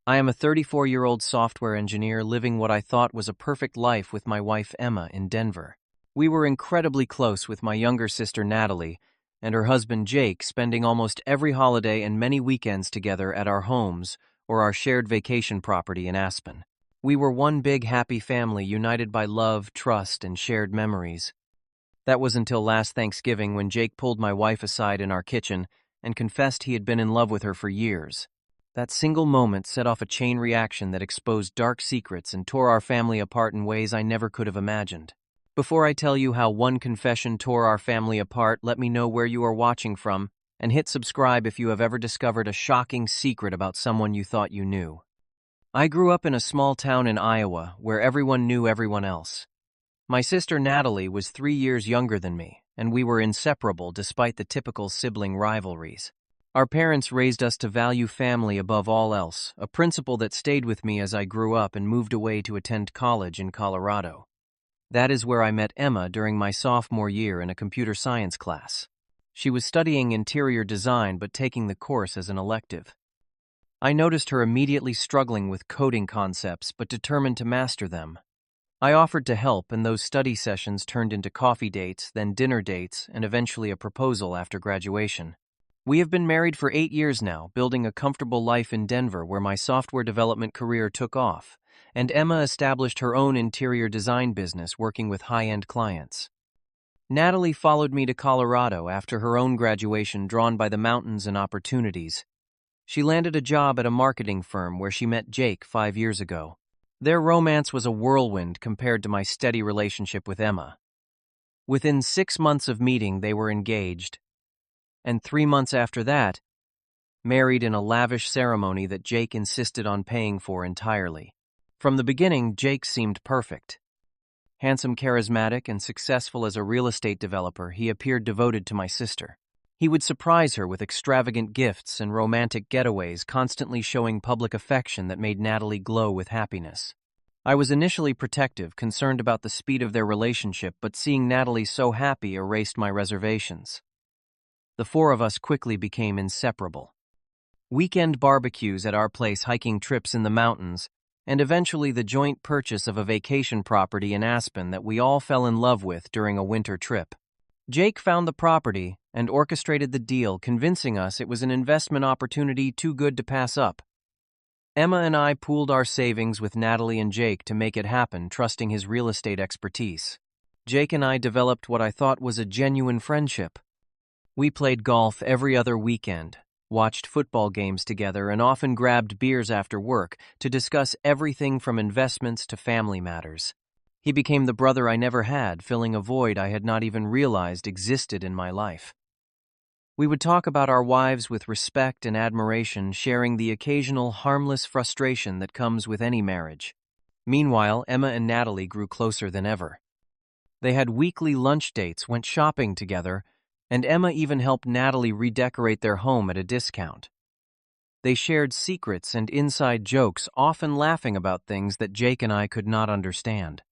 I am a 34-year-old software engineer living what I thought was a perfect life with my wife Emma in Denver. We were incredibly close with my younger sister Natalie and her husband Jake, spending almost every holiday and many weekends together at our homes or our shared vacation property in Aspen. We were one big happy family united by love, trust, and shared memories. That was until last Thanksgiving when Jake pulled my wife aside in our kitchen and confessed he had been in love with her for years. That single moment set off a chain reaction that exposed dark secrets and tore our family apart in ways I never could have imagined. Before I tell you how one confession tore our family apart, let me know where you are watching from, and hit subscribe if you have ever discovered a shocking secret about someone you thought you knew. I grew up in a small town in Iowa where everyone knew everyone else. My sister Natalie was 3 years younger than me, and we were inseparable despite the typical sibling rivalries. Our parents raised us to value family above all else, a principle that stayed with me as I grew up and moved away to attend college in Colorado. That is where I met Emma during my sophomore year in a computer science class. She was studying interior design but taking the course as an elective. I noticed her immediately struggling with coding concepts but determined to master them. I offered to help, and those study sessions turned into coffee dates, then dinner dates, and eventually a proposal after graduation. We have been married for 8 years now, building a comfortable life in Denver where my software development career took off, and Emma established her own interior design business working with high-end clients. Natalie followed me to Colorado after her own graduation, drawn by the mountains and opportunities. She landed a job at a marketing firm where she met Jake 5 years ago. Their romance was a whirlwind compared to my steady relationship with Emma. Within 6 months of meeting, they were engaged, and 3 months after that, married in a lavish ceremony that Jake insisted on paying for entirely. From the beginning, Jake seemed perfect. Handsome, charismatic, and successful as a real estate developer, he appeared devoted to my sister. He would surprise her with extravagant gifts and romantic getaways, constantly showing public affection that made Natalie glow with happiness. I was initially protective, concerned about the speed of their relationship, but seeing Natalie so happy erased my reservations. The four of us quickly became inseparable. Weekend barbecues at our place, hiking trips in the mountains, and eventually the joint purchase of a vacation property in Aspen that we all fell in love with during a winter trip. Jake found the property and orchestrated the deal, convincing us it was an investment opportunity too good to pass up. Emma and I pooled our savings with Natalie and Jake to make it happen, trusting his real estate expertise. Jake and I developed what I thought was a genuine friendship. We played golf every other weekend, watched football games together, and often grabbed beers after work to discuss everything from investments to family matters. He became the brother I never had, filling a void I had not even realized existed in my life. We would talk about our wives with respect and admiration, sharing the occasional harmless frustration that comes with any marriage. Meanwhile, Emma and Natalie grew closer than ever. They had weekly lunch dates, went shopping together, and Emma even helped Natalie redecorate their home at a discount. They shared secrets and inside jokes, often laughing about things that Jake and I could not understand.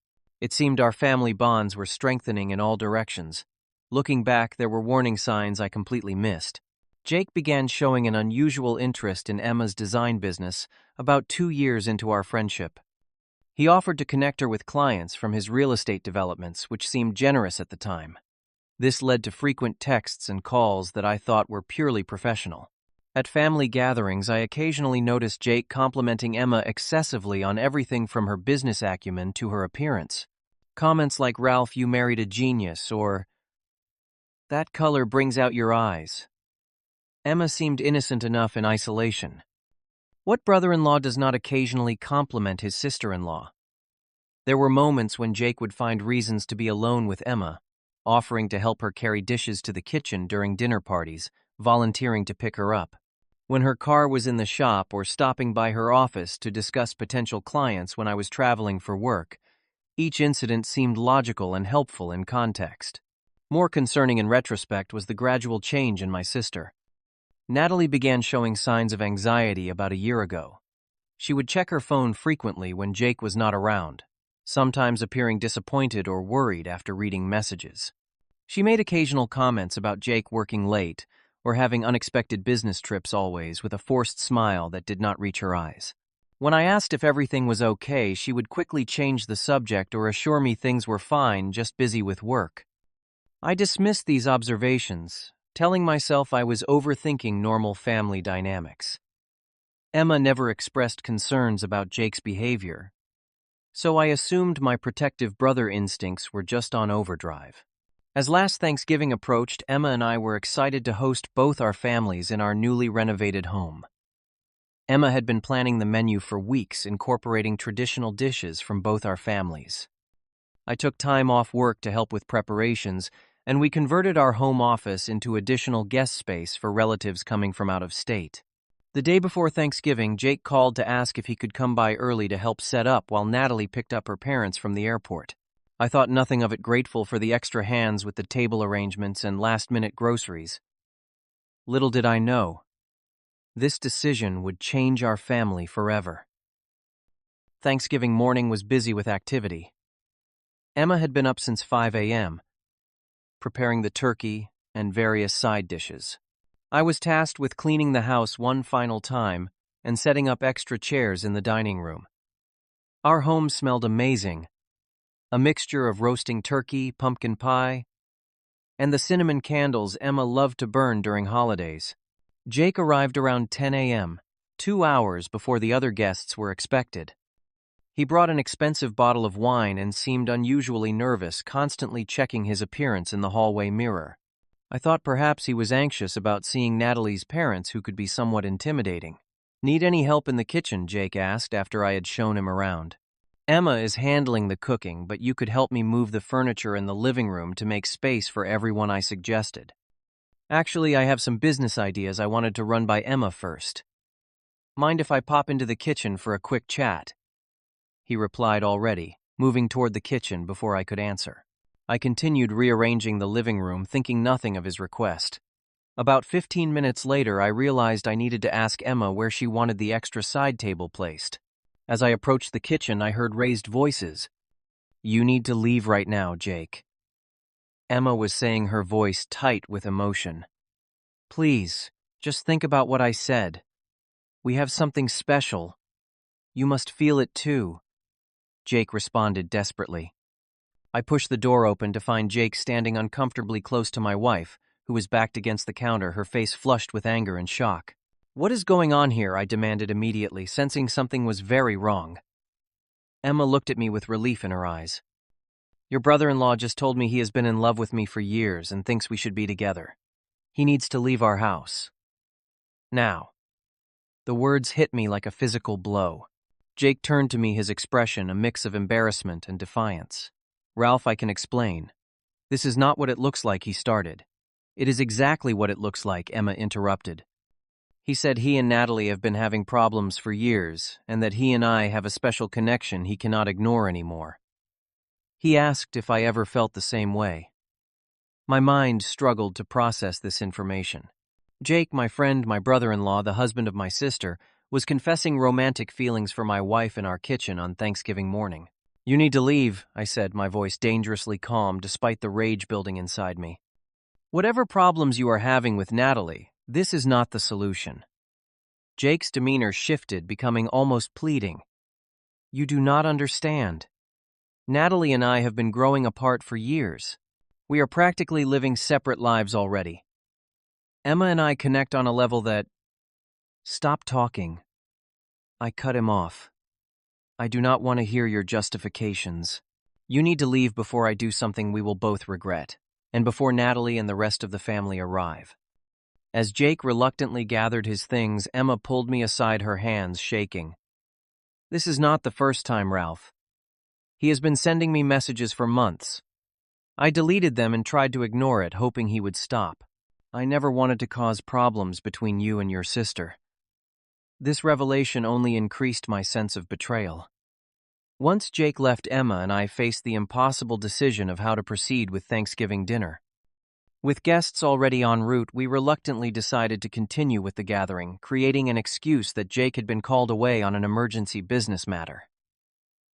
It seemed our family bonds were strengthening in all directions. Looking back, there were warning signs I completely missed. Jake began showing an unusual interest in Emma's design business about 2 years into our friendship. He offered to connect her with clients from his real estate developments, which seemed generous at the time. This led to frequent texts and calls that I thought were purely professional. At family gatherings, I occasionally noticed Jake complimenting Emma excessively on everything from her business acumen to her appearance. Comments like, "Ralph, you married a genius," or "that color brings out your eyes." Emma seemed innocent enough in isolation. What brother-in-law does not occasionally compliment his sister-in-law? There were moments when Jake would find reasons to be alone with Emma, offering to help her carry dishes to the kitchen during dinner parties, volunteering to pick her up when her car was in the shop, or stopping by her office to discuss potential clients when I was traveling for work. Each incident seemed logical and helpful in context. More concerning in retrospect was the gradual change in my sister. Natalie began showing signs of anxiety about a year ago. She would check her phone frequently when Jake was not around, sometimes appearing disappointed or worried after reading messages. She made occasional comments about Jake working late or having unexpected business trips, always with a forced smile that did not reach her eyes. When I asked if everything was okay, she would quickly change the subject or assure me things were fine, just busy with work. I dismissed these observations, telling myself I was overthinking normal family dynamics. Emma never expressed concerns about Jake's behavior, so I assumed my protective brother instincts were just on overdrive. As last Thanksgiving approached, Emma and I were excited to host both our families in our newly renovated home. Emma had been planning the menu for weeks, incorporating traditional dishes from both our families. I took time off work to help with preparations, and we converted our home office into additional guest space for relatives coming from out of state. The day before Thanksgiving, Jake called to ask if he could come by early to help set up while Natalie picked up her parents from the airport. I thought nothing of it, grateful for the extra hands with the table arrangements and last-minute groceries. Little did I know, this decision would change our family forever. Thanksgiving morning was busy with activity. Emma had been up since 5 a.m., preparing the turkey and various side dishes. I was tasked with cleaning the house one final time and setting up extra chairs in the dining room. Our home smelled amazing, a mixture of roasting turkey, pumpkin pie, and the cinnamon candles Emma loved to burn during holidays. Jake arrived around 10 a.m., 2 hours before the other guests were expected. He brought an expensive bottle of wine and seemed unusually nervous, constantly checking his appearance in the hallway mirror. I thought perhaps he was anxious about seeing Natalie's parents, who could be somewhat intimidating. "Need any help in the kitchen?" Jake asked after I had shown him around. "Emma is handling the cooking, but you could help me move the furniture in the living room to make space for everyone," I suggested. "Actually, I have some business ideas I wanted to run by Emma first. Mind if I pop into the kitchen for a quick chat?" He replied, already moving toward the kitchen before I could answer. I continued rearranging the living room, thinking nothing of his request. About 15 minutes later, I realized I needed to ask Emma where she wanted the extra side table placed. As I approached the kitchen, I heard raised voices. "You need to leave right now, Jake." Emma was saying, her voice tight with emotion. "Please, just think about what I said. We have something special. You must feel it too," Jake responded desperately. I pushed the door open to find Jake standing uncomfortably close to my wife, who was backed against the counter, her face flushed with anger and shock. "What is going on here?" I demanded immediately, sensing something was very wrong. Emma looked at me with relief in her eyes. "Your brother-in-law just told me he has been in love with me for years and thinks we should be together. He needs to leave our house now." The words hit me like a physical blow. Jake turned to me, his expression a mix of embarrassment and defiance. "Ralph, I can explain. This is not what it looks like," he started. "It is exactly what it looks like," Emma interrupted. "He said he and Natalie have been having problems for years, and that he and I have a special connection he cannot ignore anymore. He asked if I ever felt the same way." My mind struggled to process this information. Jake, my friend, my brother-in-law, the husband of my sister, was confessing romantic feelings for my wife in our kitchen on Thanksgiving morning. "You need to leave," I said, my voice dangerously calm despite the rage building inside me. "Whatever problems you are having with Natalie, this is not the solution." Jake's demeanor shifted, becoming almost pleading. "You do not understand. Natalie and I have been growing apart for years. We are practically living separate lives already. Emma and I connect on a level that—" "Stop talking." I cut him off. "I do not want to hear your justifications. You need to leave before I do something we will both regret, and before Natalie and the rest of the family arrive." As Jake reluctantly gathered his things, Emma pulled me aside, her hands shaking. "This is not the first time, Ralph. He has been sending me messages for months. I deleted them and tried to ignore it, hoping he would stop. I never wanted to cause problems between you and your sister." This revelation only increased my sense of betrayal. Once Jake left, Emma and I faced the impossible decision of how to proceed with Thanksgiving dinner. With guests already en route, we reluctantly decided to continue with the gathering, creating an excuse that Jake had been called away on an emergency business matter.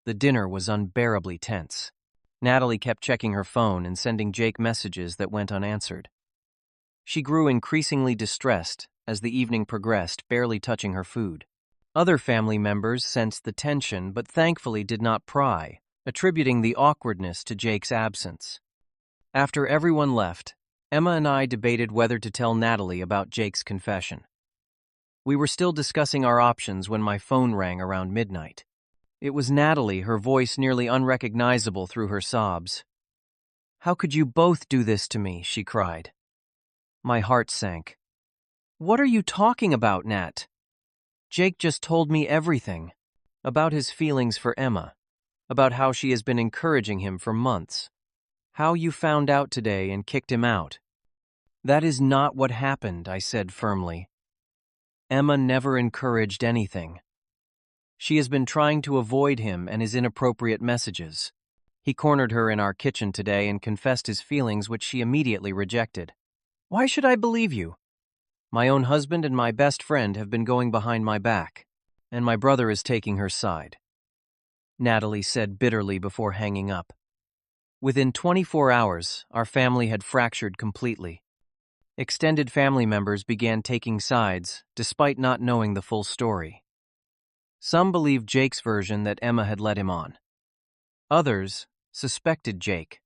The dinner was unbearably tense. Natalie kept checking her phone and sending Jake messages that went unanswered. She grew increasingly distressed as the evening progressed, barely touching her food. Other family members sensed the tension but thankfully did not pry, attributing the awkwardness to Jake's absence. After everyone left, Emma and I debated whether to tell Natalie about Jake's confession. We were still discussing our options when my phone rang around midnight. It was Natalie, her voice nearly unrecognizable through her sobs. "How could you both do this to me?" she cried. My heart sank. "What are you talking about, Nat?" "Jake just told me everything. About his feelings for Emma. About how she has been encouraging him for months. How you found out today and kicked him out." "That is not what happened," I said firmly. "Emma never encouraged anything. She has been trying to avoid him and his inappropriate messages. He cornered her in our kitchen today and confessed his feelings, which she immediately rejected." "Why should I believe you?" "My own husband and my best friend have been going behind my back, and my brother is taking her side," Natalie said bitterly before hanging up. Within 24 hours, our family had fractured completely. Extended family members began taking sides, despite not knowing the full story. Some believed Jake's version that Emma had led him on. Others suspected Jake,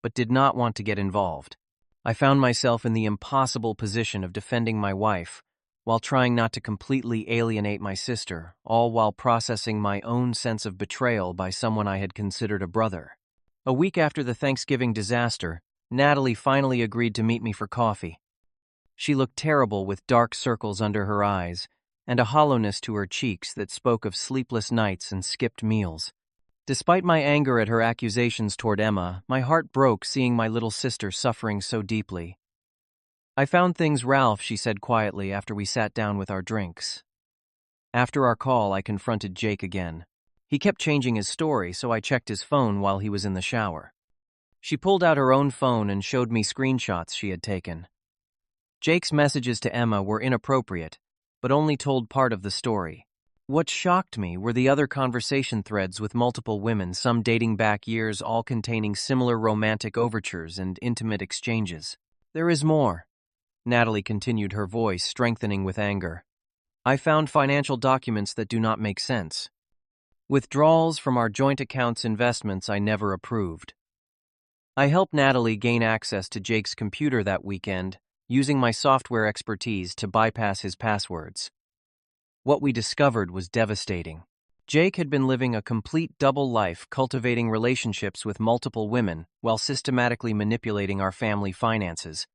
but did not want to get involved. I found myself in the impossible position of defending my wife, while trying not to completely alienate my sister, all while processing my own sense of betrayal by someone I had considered a brother. A week after the Thanksgiving disaster, Natalie finally agreed to meet me for coffee. She looked terrible with dark circles under her eyes and a hollowness to her cheeks that spoke of sleepless nights and skipped meals. Despite my anger at her accusations toward Emma, my heart broke seeing my little sister suffering so deeply. "I found things, Ralph," she said quietly after we sat down with our drinks. After our call, I confronted Jake again. He kept changing his story, so I checked his phone while he was in the shower. She pulled out her own phone and showed me screenshots she had taken. Jake's messages to Emma were inappropriate, but only told part of the story. What shocked me were the other conversation threads with multiple women, some dating back years, all containing similar romantic overtures and intimate exchanges. "There is more," Natalie continued, her voice strengthening with anger. "I found financial documents that do not make sense. Withdrawals from our joint accounts, investments I never approved." I helped Natalie gain access to Jake's computer that weekend, using my software expertise to bypass his passwords. What we discovered was devastating. Jake had been living a complete double life, cultivating relationships with multiple women while systematically manipulating our family finances.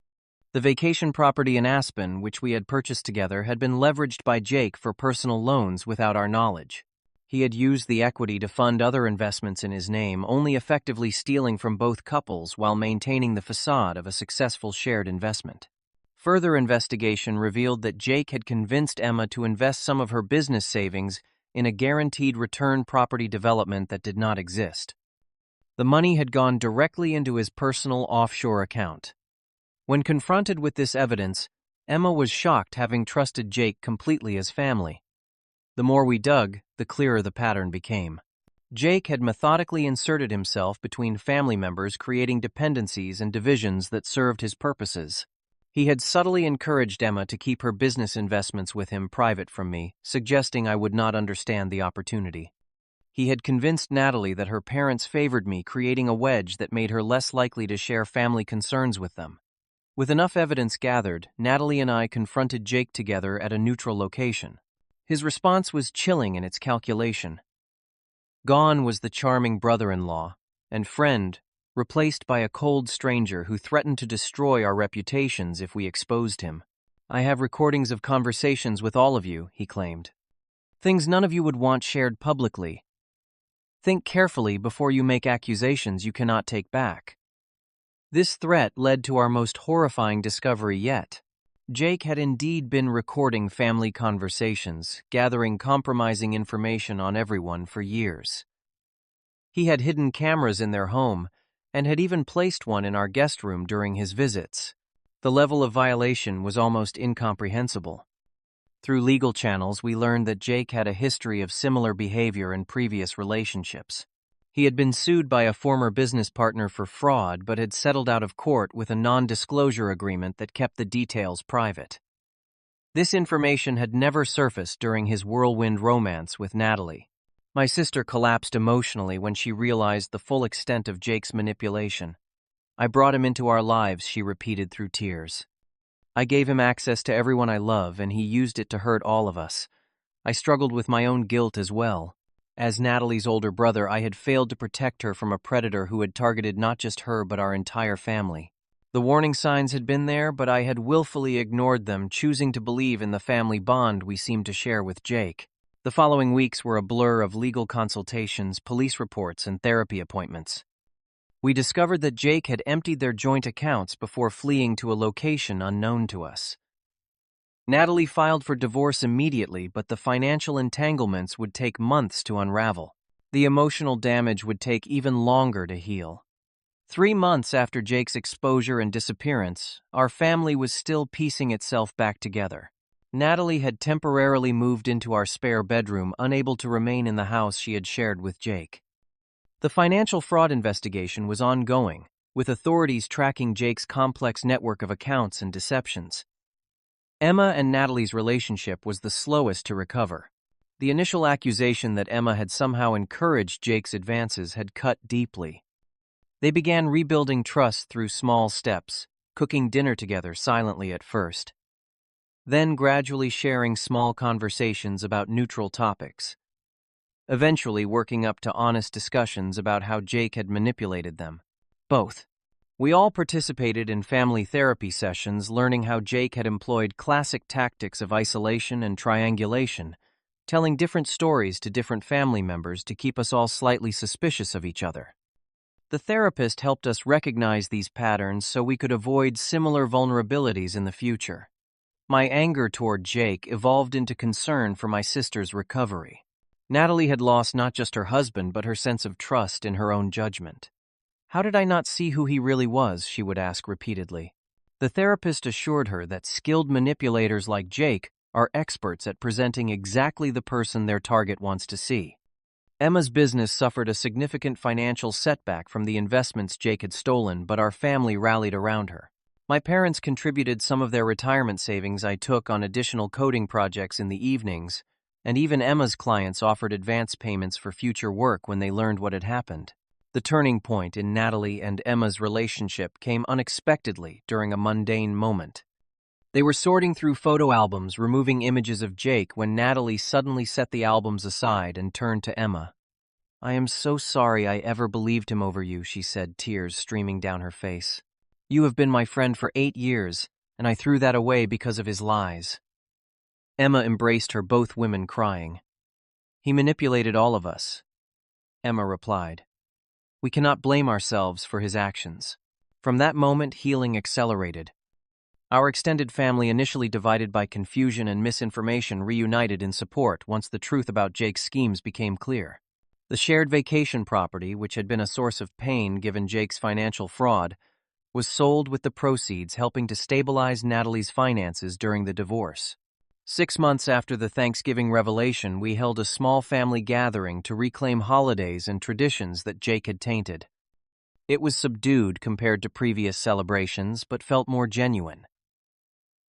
The vacation property in Aspen, which we had purchased together, had been leveraged by Jake for personal loans without our knowledge. He had used the equity to fund other investments in his name, only effectively stealing from both couples while maintaining the facade of a successful shared investment. Further investigation revealed that Jake had convinced Emma to invest some of her business savings in a guaranteed return property development that did not exist. The money had gone directly into his personal offshore account. When confronted with this evidence, Emma was shocked, having trusted Jake completely as family. The more we dug, the clearer the pattern became. Jake had methodically inserted himself between family members, creating dependencies and divisions that served his purposes. He had subtly encouraged Emma to keep her business investments with him private from me, suggesting I would not understand the opportunity. He had convinced Natalie that her parents favored me, creating a wedge that made her less likely to share family concerns with them. With enough evidence gathered, Natalie and I confronted Jake together at a neutral location. His response was chilling in its calculation. Gone was the charming brother-in-law and friend, replaced by a cold stranger who threatened to destroy our reputations if we exposed him. "I have recordings of conversations with all of you," he claimed. "Things none of you would want shared publicly. Think carefully before you make accusations you cannot take back." This threat led to our most horrifying discovery yet. Jake had indeed been recording family conversations, gathering compromising information on everyone for years. He had hidden cameras in their home, and had even placed one in our guest room during his visits. The level of violation was almost incomprehensible. Through legal channels, we learned that Jake had a history of similar behavior in previous relationships. He had been sued by a former business partner for fraud, but had settled out of court with a non-disclosure agreement that kept the details private. This information had never surfaced during his whirlwind romance with Natalie. My sister collapsed emotionally when she realized the full extent of Jake's manipulation. "I brought him into our lives," she repeated through tears. "I gave him access to everyone I love, and he used it to hurt all of us. I struggled with my own guilt as well. As Natalie's older brother, I had failed to protect her from a predator who had targeted not just her but our entire family. The warning signs had been there, but I had willfully ignored them, choosing to believe in the family bond we seemed to share with Jake." The following weeks were a blur of legal consultations, police reports, and therapy appointments. We discovered that Jake had emptied their joint accounts before fleeing to a location unknown to us. Natalie filed for divorce immediately, but the financial entanglements would take months to unravel. The emotional damage would take even longer to heal. 3 months after Jake's exposure and disappearance, our family was still piecing itself back together. Natalie had temporarily moved into our spare bedroom, unable to remain in the house she had shared with Jake. The financial fraud investigation was ongoing, with authorities tracking Jake's complex network of accounts and deceptions. Emma and Natalie's relationship was the slowest to recover. The initial accusation that Emma had somehow encouraged Jake's advances had cut deeply. They began rebuilding trust through small steps, cooking dinner together silently at first, then gradually sharing small conversations about neutral topics, eventually working up to honest discussions about how Jake had manipulated them. Both. We all participated in family therapy sessions, learning how Jake had employed classic tactics of isolation and triangulation, telling different stories to different family members to keep us all slightly suspicious of each other. The therapist helped us recognize these patterns so we could avoid similar vulnerabilities in the future. My anger toward Jake evolved into concern for my sister's recovery. Natalie had lost not just her husband, but her sense of trust in her own judgment. "How did I not see who he really was?" she would ask repeatedly. The therapist assured her that skilled manipulators like Jake are experts at presenting exactly the person their target wants to see. Emma's business suffered a significant financial setback from the investments Jake had stolen, but our family rallied around her. My parents contributed some of their retirement savings I took on additional coding projects in the evenings, and even Emma's clients offered advance payments for future work when they learned what had happened. The turning point in Natalie and Emma's relationship came unexpectedly during a mundane moment. They were sorting through photo albums, removing images of Jake, when Natalie suddenly set the albums aside and turned to Emma. "I am so sorry I ever believed him over you," she said, tears streaming down her face. "You have been my friend for 8 years, and I threw that away because of his lies." Emma embraced her, both women crying. "He manipulated all of us," Emma replied. "We cannot blame ourselves for his actions." From that moment, healing accelerated. Our extended family, initially divided by confusion and misinformation, reunited in support once the truth about Jake's schemes became clear. The shared vacation property, which had been a source of pain given Jake's financial fraud, was sold, with the proceeds helping to stabilize Natalie's finances during the divorce. 6 months after the Thanksgiving revelation, we held a small family gathering to reclaim holidays and traditions that Jake had tainted. It was subdued compared to previous celebrations, but felt more genuine.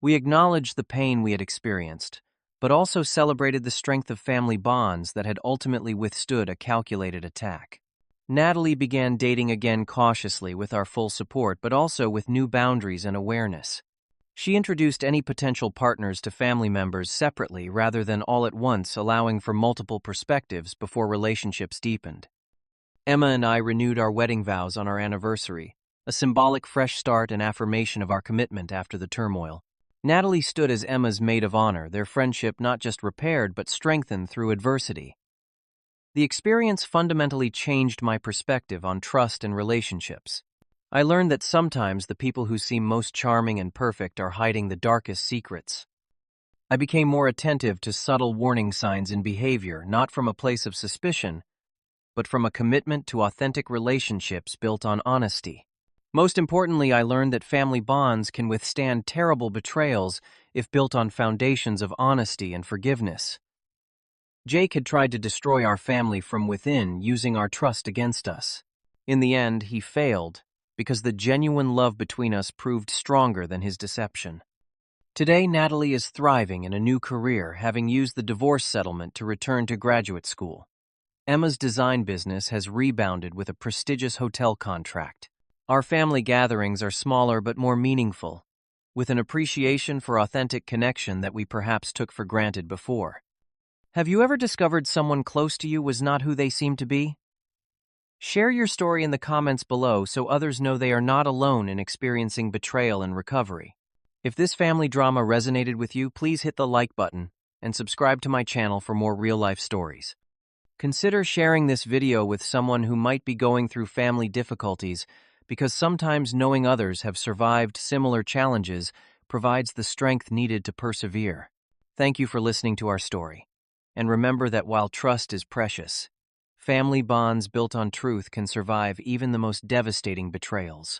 We acknowledged the pain we had experienced, but also celebrated the strength of family bonds that had ultimately withstood a calculated attack. Natalie began dating again cautiously, with our full support, but also with new boundaries and awareness. She introduced any potential partners to family members separately rather than all at once, allowing for multiple perspectives before relationships deepened. Emma and I renewed our wedding vows on our anniversary, a symbolic fresh start and affirmation of our commitment after the turmoil. Natalie stood as Emma's maid of honor, their friendship not just repaired but strengthened through adversity. The experience fundamentally changed my perspective on trust and relationships. I learned that sometimes the people who seem most charming and perfect are hiding the darkest secrets. I became more attentive to subtle warning signs in behavior, not from a place of suspicion, but from a commitment to authentic relationships built on honesty. Most importantly, I learned that family bonds can withstand terrible betrayals if built on foundations of honesty and forgiveness. Jake had tried to destroy our family from within, using our trust against us. In the end, he failed, because the genuine love between us proved stronger than his deception. Today, Natalie is thriving in a new career, having used the divorce settlement to return to graduate school. Emma's design business has rebounded with a prestigious hotel contract. Our family gatherings are smaller but more meaningful, with an appreciation for authentic connection that we perhaps took for granted before. Have you ever discovered someone close to you was not who they seemed to be? Share your story in the comments below so others know they are not alone in experiencing betrayal and recovery. If this family drama resonated with you, please hit the like button and subscribe to my channel for more real-life stories. Consider sharing this video with someone who might be going through family difficulties, because sometimes knowing others have survived similar challenges provides the strength needed to persevere. Thank you for listening to our story. And remember that while trust is precious, family bonds built on truth can survive even the most devastating betrayals.